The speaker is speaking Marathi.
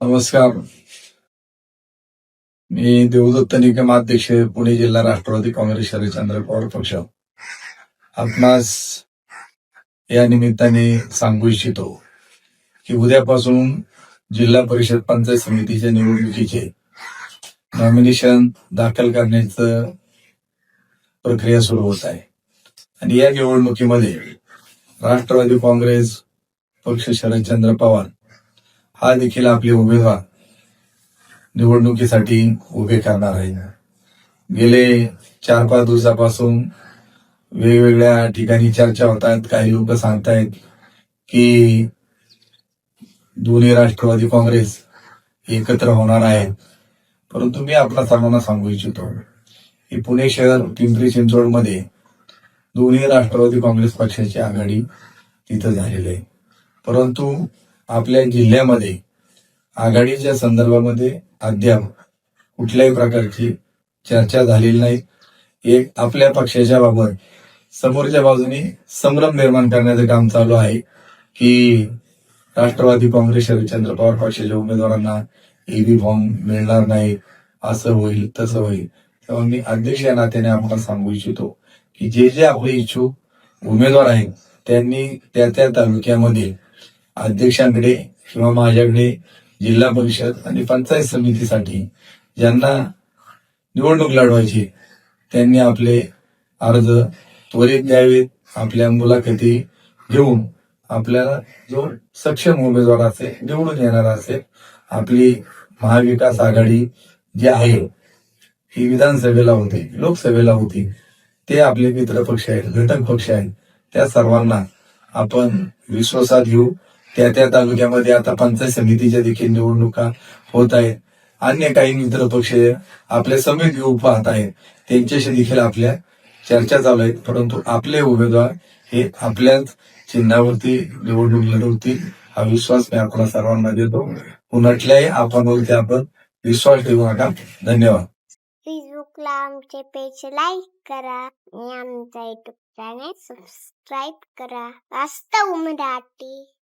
नमस्कार. मी देवदत्त निकम, अध्यक्ष, पुणे जिल्हा राष्ट्रवादी काँग्रेस शरदचंद्र पवार पक्ष. आपणास या निमित्ताने सांगू इच्छितो की उद्यापासून जिल्हा परिषद पंचायत समितीच्या निवडणुकीचे नॉमिनेशन दाखल करण्याचं प्रक्रिया सुरू होत आहे आणि या निवडणुकीमध्ये राष्ट्रवादी काँग्रेस पक्ष शरदचंद्र पवार हा देखील आपले उमेदवार निवडणुकीसाठी उभे करणार आहे. गेले 4-5 दिवसापासून वेगवेगळ्या ठिकाणी चर्चा होतात. काही लोक सांगतायत की दोन्ही राष्ट्रवादी काँग्रेस एकत्र होणार आहेत, परंतु मी आपल्या सर्वांना सांगू इच्छितो की पुणे शहर पिंपरी चिंचवड मध्ये दोन्ही राष्ट्रवादी काँग्रेस पक्षाची आघाडी तिथं झालेली आहे, परंतु आपल्या जिल्ह्यामध्ये आघाडीच्या संदर्भामध्ये अद्याप कुठल्याही प्रकारची चर्चा झालेली नाही. एक आपल्या पक्षाच्या बाबत समोरच्या बाजूने संभ्रम निर्माण करण्याचं काम चालू आहे की राष्ट्रवादी काँग्रेस शरदचंद्र पवार पक्षाच्या उमेदवारांना ईव्ही फॉर्म मिळणार नाही, असं होईल तसं होईल. तेव्हा मी अध्यक्ष या नात्याने आपल्याला सांगू इच्छितो की जे आपले इच्छुक उमेदवार आहेत त्यांनी त्या तालुक्यामध्ये अध्यक्षांकडे किंवा माझ्याकडे जिल्हा परिषद आणि पंचायत समितीसाठी ज्यांना निवडणूक लढवायची त्यांनी आपले अर्ज त्वरित द्यावेत. आपल्या मुलाखती घेऊन आपल्याला जो सक्षम उमेदवार असेल, निवडून येणार असेल, आपली महाविकास आघाडी जी आहे ही विधानसभेला होती, लोकसभेला होती, ते आपले मित्र पक्ष आहेत, घटक पक्ष आहेत, त्या सर्वांना आपण विश्वासात घेऊ. त्या तालुक्यामध्ये आता पंचायत समितीच्या देखील निवडणुका होत आहेत. अन्य काही मित्र पक्ष आपल्या समेत घेऊ पाहत आहेत, त्यांच्याशी देखील आपल्या चर्चा चालू आहेत, परंतु आपले उमेदवार हे आपल्याच चिन्हावरती निवडणूक लढवतील हा विश्वास मी आपल्या सर्वांना देतो. कुणाच्याही आपण विश्वास ठेवू नका. धन्यवाद. फेसबुकला आमचे पेज लाईक करा आणि आमचा युट्यूब चॅनल सबस्क्राईब करा. वास्तव मराठी.